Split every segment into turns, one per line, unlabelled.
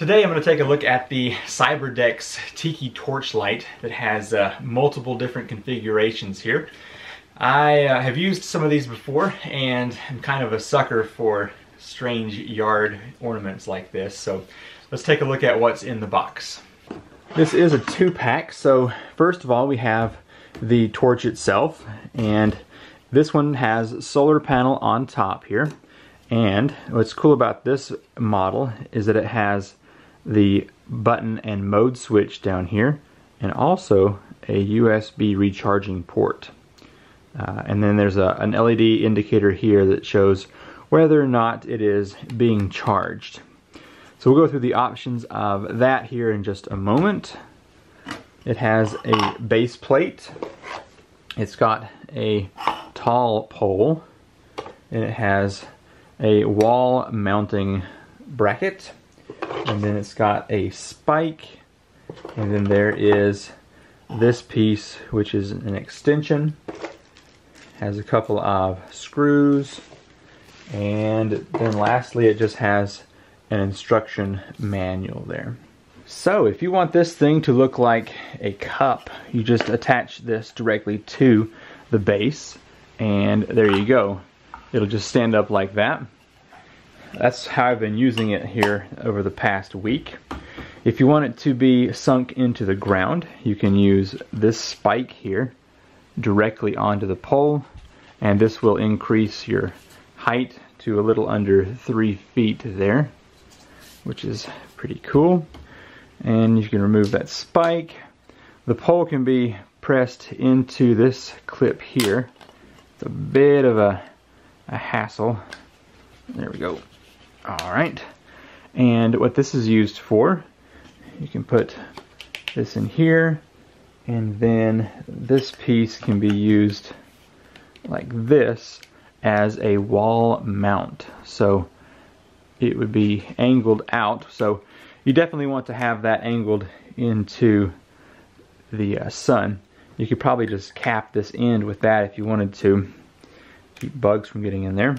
Today I'm going to take a look at the Cyberdax Tiki torch light that has multiple different configurations here. I have used some of these before and I'm kind of a sucker for strange yard ornaments like this, so let's take a look at what's in the box. This is a 2-pack, so first of all we have the torch itself, and this one has solar panel on top here. And what's cool about this model is that it has the button and mode switch down here, and also a USB recharging port. And then there's an LED indicator here that shows whether or not it is being charged. So we'll go through the options of that here in just a moment. It has a base plate. It's got a tall pole, and it has a wall mounting bracket, and then it's got a spike, and then there is this piece which is an extension, has a couple of screws, and then lastly it just has an instruction manual there. So if you want this thing to look like a cup, you just attach this directly to the base, and there you go. It'll just stand up like that. That's how I've been using it here over the past week. If you want it to be sunk into the ground, you can use this spike here directly onto the pole, and this will increase your height to a little under 3 feet there, which is pretty cool. And you can remove that spike. The pole can be pressed into this clip here. It's a bit of a hassle. There we go. Alright, and what this is used for, you can put this in here, and then this piece can be used like this as a wall mount. So it would be angled out, so you definitely want to have that angled into the sun. You could probably just cap this end with that if you wanted to keep bugs from getting in there.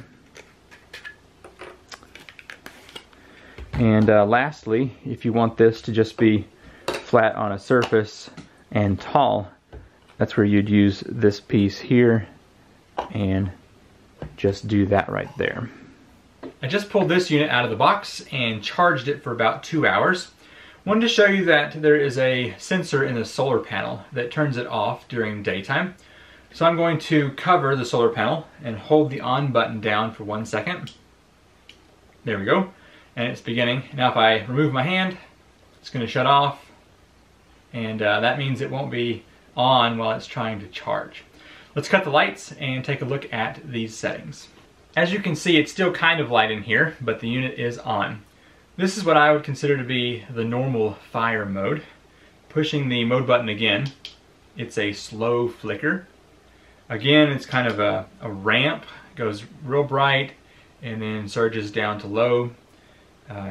And lastly, if you want this to just be flat on a surface and tall, that's where you'd use this piece here and just do that right there. I just pulled this unit out of the box and charged it for about 2 hours. Wanted to show you that there is a sensor in the solar panel that turns it off during daytime. So I'm going to cover the solar panel and hold the on button down for 1 second. There we go. And it's beginning. Now if I remove my hand, it's going to shut off, and that means it won't be on while it's trying to charge. Let's cut the lights and take a look at these settings. As you can see, it's still kind of light in here, but the unit is on. This is what I would consider to be the normal fire mode. Pushing the mode button again, it's a slow flicker. Again, it's kind of a ramp, goes real bright and then surges down to low.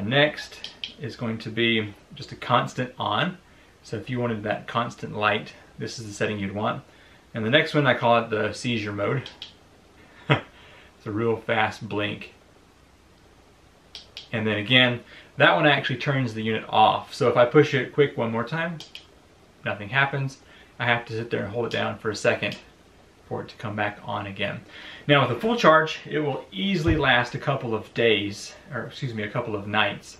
Next is going to be just a constant on. So if you wanted that constant light, this is the setting you'd want. And the next one, I call it the seizure mode. It's a real fast blink. And then again, that one actually turns the unit off. So if I push it quick one more time, nothing happens. I have to sit there and hold it down for a second for it to come back on again. Now with a full charge, it will easily last a couple of days, or excuse me, a couple of nights.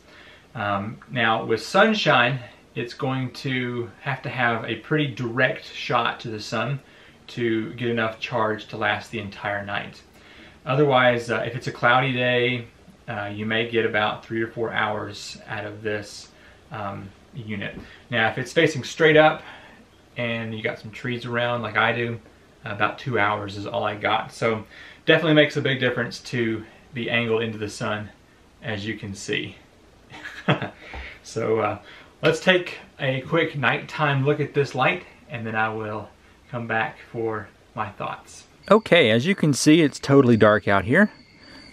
Now with sunshine, it's going to have a pretty direct shot to the sun to get enough charge to last the entire night. Otherwise, if it's a cloudy day, you may get about 3 or 4 hours out of this unit. Now if it's facing straight up and you got some trees around like I do, about 2 hours is all I got. So definitely makes a big difference to be angled into the sun, as you can see. So let's take a quick nighttime look at this light, and then I will come back for my thoughts. Okay, as you can see, it's totally dark out here.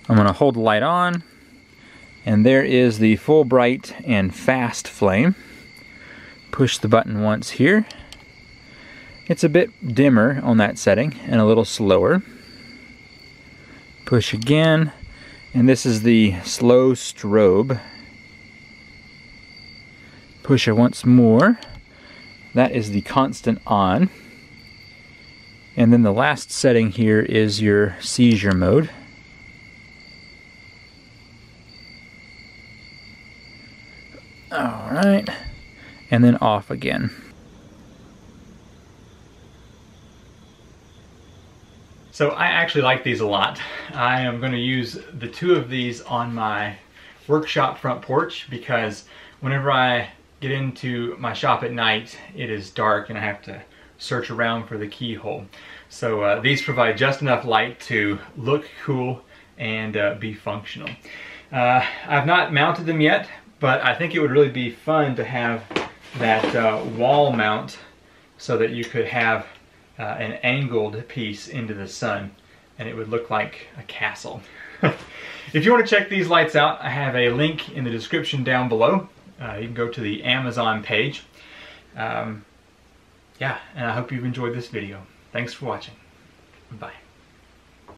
I'm going to hold the light on, and there is the full bright and fast flame. Push the button once here. It's a bit dimmer on that setting and a little slower. Push again, and this is the slow strobe. push it once more. That is the constant on. And then the last setting here is your seizure mode. Alright, and then off again. So I actually like these a lot. I am going to use the two of these on my workshop front porch because whenever I get into my shop at night, it is dark and I have to search around for the keyhole. So these provide just enough light to look cool and be functional. I've not mounted them yet, but I think it would really be fun to have that wall mount so that you could have an angled piece into the sun and it would look like a castle. If you want to check these lights out, I have a link in the description down below. You can go to the Amazon page. Yeah, and I hope you've enjoyed this video. Thanks for watching. Bye.